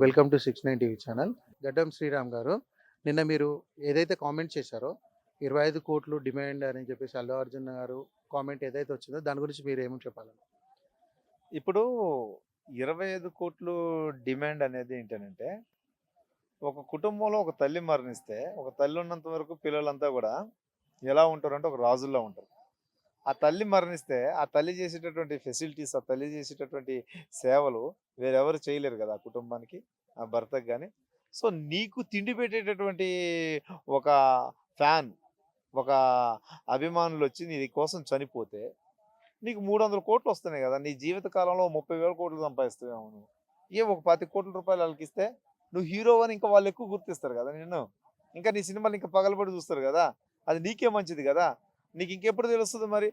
Welcome to 69 TV channel. గడ్డం శ్రీరామ్ గారు, నిన్న మీరు ఏదైతే కామెంట్ చేశారో 25,00,00,000 డిమాండ్ అని చెప్పేసి అల్లు అర్జున్ గారు కామెంట్ ఏదైతే వచ్చిందో దాని గురించి మీరేమని చెప్పాలండి? ఇప్పుడు 25,00,00,000 డిమాండ్ అనేది ఏంటనంటే, ఒక కుటుంబంలో ఒక తల్లి మరణిస్తే, ఒక తల్లి ఉన్నంత వరకు పిల్లలంతా గూడా ఎలా ఉంటారంటే ఒక రాజుల్లా ఉంటారు. ఆ తల్లి మరణిస్తే, ఆ తల్లి చేసేటటువంటి ఫెసిలిటీస్, ఆ తల్లి చేసేటటువంటి సేవలు వేరెవరు చేయలేరు గదా! ఆ కుటుంబానికి, ఆ భర్తకి గాని. సో, నీకు తిండి పెట్టేటటువంటి ఒక ఫ్యాన్, ఒక అభిమానులొచ్చి నీ కోసం చనిపోతే నీకు 300,00,00,000 వస్తున్నాయి గదా! నీ జీవిత కాలంలో 30,000,00,00,000 సంపాదిస్తావేమో నువ్వు. ఒక రూ. 10,00,00,000 ఆళ్ళకిస్తే నువ్వు హీరోవని ఇంకా వాళ్ళెక్కువ గుర్తిస్తారు గదా నిన్ను. ఇంకా నీ సినిమాలు ఇంకా పగలబడి చూస్తారు గదా! అది నీకే మంచిది గదా! నీకు ఇంకెప్పుడు తెలుస్తది మరి?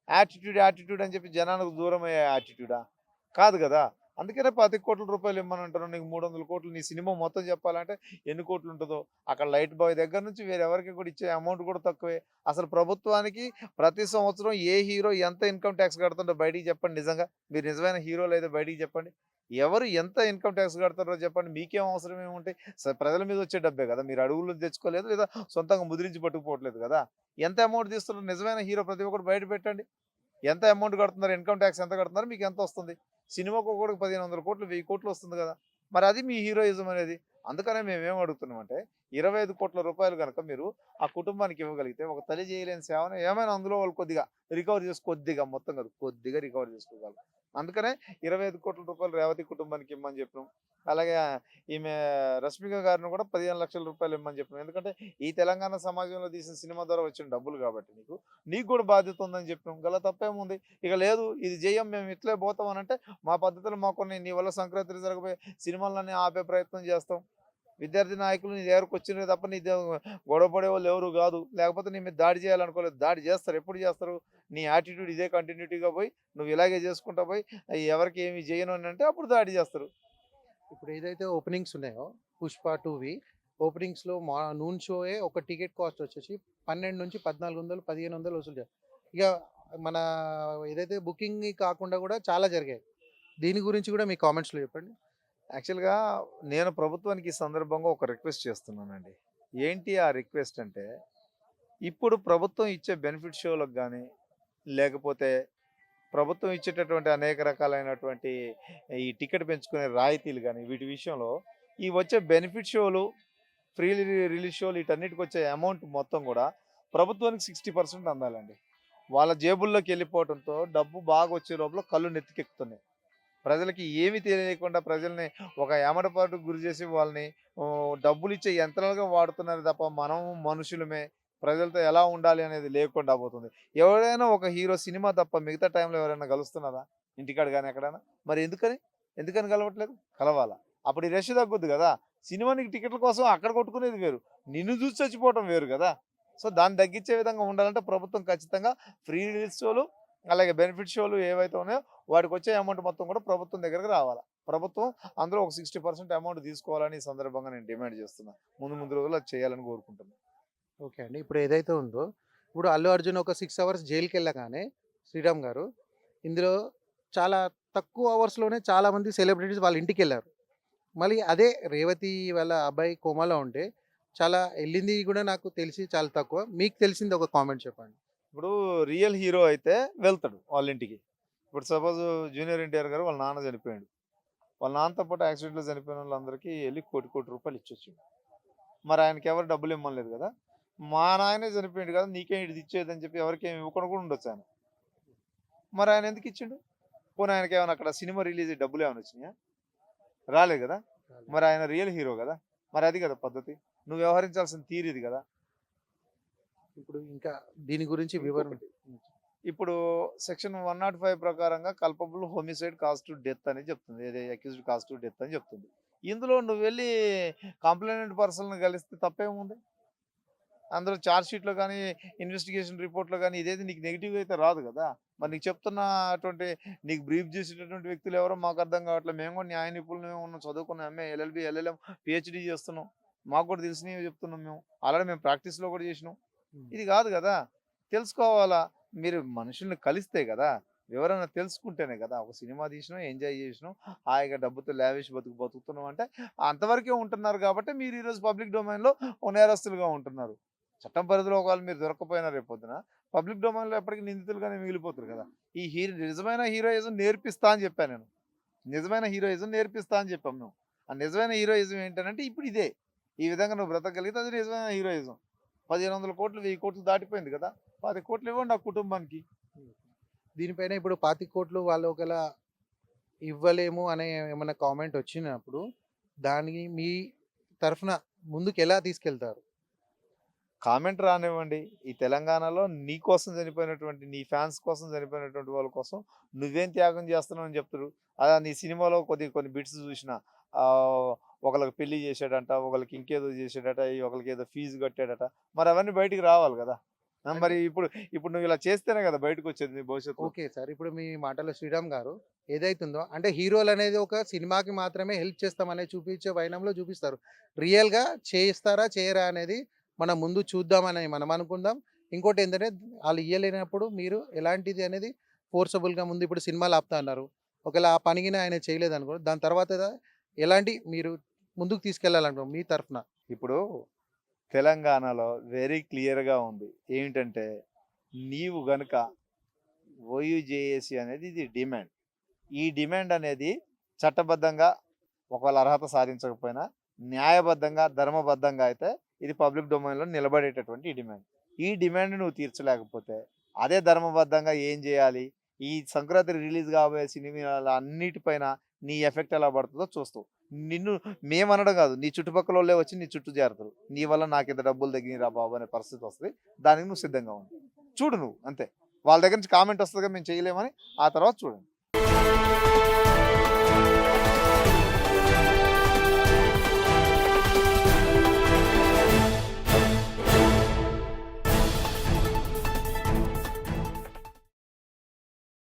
యాటిట్యూడ్, యాటిట్యూడ్ అని చెప్పి జనానికి దూరమయ్యే యాటిట్యూడా? కాదు గదా! అందుకనే రూ. 10,00,00,000 ఇమ్మనంటారు. నీకు 300,00,00,000 నీ సినిమా మొత్తం చెప్పాలంటే ఎన్ని కోట్లుంటదో. అక్కడ లైట్ బాయ్ దగ్గర నుంచి వేరెవరికి కూడా ఇచ్చే అమౌంట్ కూడా తక్కువే. అసలు ప్రభుత్వానికి ప్రతి సంవత్సరం ఏ హీరో ఎంత ఇన్‌కమ్ టాక్స్ కడుతుండో బయటికి చెప్పండి నిజంగా. మీరు నిజమైన హీరోలైతే బయటికి చెప్పండి. ఎవరు ఎంత ఇన్‌కమ్ టాక్స్ కడతారో చెప్పండి. మీకేం అవసరం ఏముంటాయి? ప్రజల మీద వచ్చే డబ్బే గదా! మీరు అడుగులు తెచ్చుకోలేదు లేదా సొంతంగా ముద్రించి పట్టుకుపోవట్లేదు గదా! ఎంత అమౌంట్ తీస్తున్నారు నిజమైన హీరో ప్రతి ఒక్కరు బయట పెట్టండి. ఎంత అమౌంట్ కడుతున్నారు? ఇన్‌కమ్ టాక్స్ ఎంత కడుతున్నారు? మీకెంతొస్తుంది? సినిమాకి ఒక్కోడికి 1,500,00,00,000, 1,000,00,00,000 వస్తుంది గదా! మరి అది మీ హీరోయిజం అనేది. అందుకనే మేమేం అడుగుతున్నామంటే, రూ. 25,00,00,000 గనక మీరు ఆ కుటుంబానికి ఇవ్వగలిగితే, ఒక తల్లి చేయలేని సేవను ఏమైనా అందులో వాళ్ళు కొద్దిగా రికవర్ చేసి కొద్దిగా మొత్తం కాదు, కొద్దిగా రికవర్ చేసుకోగలరు. అందుకనే రూ. 25,00,00,000 రేవతి కుటుంబానికి ఇమ్మని చెప్పినాం. అలాగే ఈమె రష్మిక గారిని కూడా రూ. 15,00,000 ఇమ్మని చెప్పినాం. ఎందుకంటే, ఈ తెలంగాణ సమాజంలో తీసిన సినిమా ద్వారా వచ్చిన డబ్బులు కాబట్టి నీకు కూడా బాధ్యత ఉందని చెప్పినాం. గల తప్పేముంది? ఇక లేదు ఇది జెయ్యం మేము ఇట్లే పోతాం అనంటే, మా పద్ధతులు మాకున్నాయి. నీ వల్ల సంక్రాంతికి జరగబోయే సినిమాలన్నీ ఆపే ప్రయత్నం చేస్తాం. విద్యార్థి నాయకులు నీ దగ్గరకు వచ్చినరే తప్ప గొడవ పడేవాళ్ళు ఎవరు గాదు. లేకపోతే నీ మీద దాడి చేయాలనుకోలేదు. దాడి చేస్తారు. ఎప్పుడు చేస్తారు? నీ యాటిట్యూడ్ ఇదే కంటిన్యూటీగా పోయి, నువ్వు ఇలాగే చేసుకుంటా పోయి, ఎవరికీ ఏమి జేయను అనంటే అప్పుడు దాడి చేస్తారు. ఇప్పుడు ఏదైతే ఓపెనింగ్స్ ఉన్నాయో 'పుష్ప 2వి' ఓపెనింగ్స్‌లో నూన్ షోయే ఒక టికెట్ కాస్ట్ వచ్చేసి 12,000-1400, 1,500 వసూలు చేస్తారు. ఇక మన ఏదైతే బుకింగ్ కాకుండా కూడా చాలా జరిగాయి. దీని గురించి కూడా మీ కామెంట్స్‌లో చెప్పండి. యాక్చువల్‌గా నేను ప్రభుత్వానికి ఈ సందర్భంగా ఒక రిక్వెస్ట్ చేస్తున్నానండి. ఏంటి ఆ రిక్వెస్ట్ అంటే, ఇప్పుడు ప్రభుత్వం ఇచ్చే బెనిఫిట్ షోలకు గానీ, లేకపోతే ప్రభుత్వం ఇచ్చేటటువంటి అనేక రకాలైనటువంటి ఈ టికెట్ పెంచుకునే రాయితీలు గానీ, వీటి విషయంలో ఈ వచ్చే బెనిఫిట్ షోలు, ఫ్రీ రిలీజ్ షోలు వీటన్నిటికొచ్చే అమౌంట్ మొత్తం గూడా ప్రభుత్వానికి 60% అందాలండి. వాళ్ళ జేబుల్లోకి వెళ్ళిపోవడంతో డబ్బు బాగా వచ్చే లోపల కళ్ళు నెత్తికెక్కుతున్నాయి. ప్రజలకి ఏమీ తెలియకుండా ప్రజల్ని ఒక ఏమడపాటుకు గురి చేసి వాళ్ళని డబ్బులిచ్చే యంత్రాలుగా వాడుతున్నారు తప్ప మనం మనుషులమే. ప్రజలతో ఎలా ఉండాలి అనేది లేకుండా పోతుంది. ఎవరైనా ఒక హీరో సినిమా తప్ప మిగతా టైంలో ఎవరైనా కలుస్తున్నారా? ఇంటికాడ గాని ఎక్కడైనా? మరి ఎందుకని? ఎందుకని కలవట్లేదు? కలవాలా? అప్పుడు ఈ రష్ తగ్గుద్ది గదా! సినిమానికి టికెట్ల కోసం అక్కడ కొట్టుకునేది వేరు. నిన్ను చూసి చచ్చిపోవటం వేరు గదా! సో, దాన్ని తగ్గించే విధంగా ఉండాలంటే ప్రభుత్వం ఖచ్చితంగా ఫ్రీ రిలీజ్ షోలు, అలాగే బెనిఫిట్ షోలు ఏవైతే ఉన్నాయో వాటికొచ్చే అమౌంట్ మొత్తం కూడా ప్రభుత్వం దగ్గరికి రావాలా. ప్రభుత్వం అందులో ఒక 60% అమౌంట్ తీసుకోవాలని ఈ సందర్భంగా నేను డిమాండ్ చేస్తున్నా. ముందు ముందు రోజుల్లో అది చేయాలని కోరుకుంటున్నా. ఓకే అండి. ఇప్పుడు ఏదైతే ఉందో, ఇప్పుడు అల్లు అర్జున్ ఒక 6 అవర్స్ జైలుకెళ్ళగానే శ్రీరామ్ గారు, ఇందులో చాలా తక్కువ అవర్స్‌లోనే చాలామంది సెలబ్రిటీస్ వాళ్ళ ఇంటికెళ్లారు. మళ్ళీ అదే రేవతి వాళ్ళ అబ్బాయి కోమాలో ఉంటే, చాలా ఎళ్ళింది గూడా నాకు తెలిసి చాలా తక్కువ. మీకు తెలిసింది ఒక కామెంట్ చెప్పండి. ఇప్పుడు రియల్ హీరో అయితే వెళ్తాడు వాళ్ళ ఇంటికి. ఇప్పుడు సపోజ్ 'జూనియర్ ఎన్టీఆర్' గారు వాళ్ళ నాన్న చనిపోయాడు. వాళ్ళ నాన్నతో పాటు యాక్సిడెంట్‌లో చనిపోయినోళ్ళందరికీ ఎళ్లి కోటి, కోటి రూపాయలు ఇచ్చొచ్చిండు. మరి ఆయనకెవరు డబ్బులు ఇమ్మనలేదు గదా! మా నాయనే చనిపోయిండు గదా! నీకేం ఇది ఇచ్చేదని చెప్పి ఎవరికేమి ఇవ్వకుండా కూడా ఉండొచ్చు ఆయన. మరి ఆయన ఎందుకు ఇచ్చిండు? పోనీ ఆయనకేమైనా అక్కడ సినిమా రిలీజ్ డబ్బులేమైనా వచ్చినాయా? రాలేదు గదా! మరి ఆయన రియల్ హీరో గదా! మరి అది గదా పద్ధతి. నువ్వు వ్యవహరించాల్సిన తీరు ఇది గదా! ఇప్పుడు ఇంకా దీని గురించి వివరణ. ఇంకొకటి ఇప్పుడు సెక్షన్ 105 ప్రకారంగా culpable homicide cause to death అని చెప్తుంది. ఏది అక్యూజ్డ్ కాజ్ టు డెత్ అని చెప్తుంది. ఇందులో నువ్వెళ్ళి కంప్లైనెంట్ పర్సన్‌ని కలిస్తే తప్పేముంది? అందులో చార్జ్ షీట్‌లో గాని, ఇన్వెస్టిగేషన్ రిపోర్ట్‌లో గాని ఇదేది నీకు నెగెటివ్‌గా అయితే రాదు గదా! మరి నీకు చెప్తున్నటువంటి నీకు బ్రీఫ్ చేసేటటువంటి వ్యక్తులు ఎవరో మాకు అర్థం కావట్లేదు. మేము కూడా న్యాయ నిపుణులమే ఉన్నాం. చదువుకున్న ఎంఏ, ఎల్ఎల్బీ, ఎల్ఎల్ఎం, పీహెచ్‌డీ చేస్తున్నాం. మాకు కూడా తెలిసినవి చెప్తున్నాం మేము. ఆల్రెడీ మేము ప్రాక్టీస్‌లో కూడా చేసినాం. హ్మ్. ఇది కాదు గదా! తెలుసుకోవాలా. మీరు మనుషుల్ని కలిస్తే గదా! వివరణ తెలుసుకుంటేనే కదా ఒక సినిమా తీసినాం, ఎంజాయ్ చేసినాం, హాయిగా డబ్బుతో లావిష్ బతుకుతున్నాం అంటే అంతవరకే ఉంటున్నారు కాబట్టి మీరు ఈరోజు పబ్లిక్ డొమైన్‌లో ఓ నేరస్తులుగా ఉంటున్నారు. చట్టం పరిధిలో ఒకవేళ మీరు దొరక్కపోయినా రేపొద్దున పబ్లిక్ డొమైన్‌లో ఎప్పటికి నిందితులుగానే మిగిలిపోతారు కదా! ఈ నిజమైన హీరోయిజం నేర్పిస్తా అని చెప్పా నేను. నిజమైన హీరోయిజం నేర్పిస్తా అని చెప్పాం మేము. ఆ నిజమైన హీరోయిజం ఏంటనంటే ఇప్పుడు ఇదే. ఈ విధంగా నువ్వు బ్రతకగలిగితే అది నిజమైన హీరోయిజం. 1500 కోట్లు, 1000 కోట్లు దాటిపోయింది కదా! 10 కోట్లు ఇవ్వండి ఆ కుటుంబానికి. దీనిపైన ఇప్పుడు 25,00,00,000 వాళ్ళు ఒకవేళ ఇవ్వలేము అనే ఏమన్నా కామెంట్ వచ్చినప్పుడు, దానికి మీ తరఫున ముందుకెలా తీసుకెళ్తారు? కామెంట్ రానివ్వండి. ఈ తెలంగాణలో నీ కోసం చనిపోయినటువంటి, నీ ఫ్యాన్స్ కోసం చనిపోయినటువంటి వాళ్ళ కోసం నువ్వేం త్యాగం చేస్తున్నావు అని చెప్తుర్రు. నీ సినిమాలో కొన్ని బిట్స్ చూసిన. ఒకళ్ళకి పెళ్లి చేసాడంట, ఒకళ్ళకి ఇంకేదో చేసాడట, ఒకళ్ళకి ఏదో ఫీజు కట్టాడట. మరి అవన్నీ బయటికి రావాలి కదా! మరి అంటే ఇప్పుడు నువ్వు ఇలా చేస్తేనే కదా బయటకొచ్చేది నీ భవిష్యత్తులో. Okay sir. ఇప్పుడు మీ మాటల్లో శ్రీరామ్ గారు ఏదైతుందో అంటే హీరోలనేది ఒక సినిమాకి మాత్రమే హెల్ప్ చేస్తామనేది చూపించే వైనంలో చూపిస్తారు. రియల్‌గా చేస్తారా? చేయరా? అనేది మనం ముందు చూద్దామని మనం అనుకుందాం. ఇంకోటేంటంటే ఆళ్ళు ఇయ్యలేనప్పుడు మీరు ఎలాంటిది అనేది ఫోర్సబుల్‌గా ముందు ఇప్పుడు సినిమాలు ఆపుతా అన్నారు. ఒకవేళ ఆ పని గిన ఆయన చేయలేదనుకో దాని తర్వాత ఎలాంటి మీరు ముందుకు తీసుకెళ్ళాలనుకో మీ తరఫున? ఇప్పుడు తెలంగాణలో వెరీ క్లియర్‌గా ఉంది. ఏంటంటే నీవు గనుక ఓయూజేఏసీ అనేది ఇది డిమాండ్. ఈ డిమాండ్ అనేది చట్టబద్ధంగా ఒకవేళ అర్హత సాధించకపోయినా న్యాయబద్ధంగా, ధర్మబద్ధంగా అయితే ఇది పబ్లిక్ డొమైన్‌లో నిలబడేటటువంటి ఈ డిమాండ్. ఈ డిమాండ్ నువ్వు తీర్చలేకపోతే అదే ధర్మబద్ధంగా ఏం చేయాలి? ఈ సంక్రాంతికి రిలీజ్ కాబోయే సినిమాల అన్నిటిపైన నీ ఎఫెక్ట్ ఎలా పడుతుందో చూస్తావు. నిన్ను మేమనడం కాదు. నీ చుట్టుపక్కలోళ్ళే వచ్చి నీ చుట్టూ చేరతారు. నీ వల్ల నాకింత డబ్బులు తగ్గినయిరా బాబు అనే పరిస్థితి వస్తది. దానికి నువ్వు సిద్ధంగా ఉండు. చూడు నువ్వు అంతే. వాళ్ళ దగ్గర నుంచి కామెంట్ వస్తదిగా మేము చేయలేమని. ఆ తర్వాత చూడండి.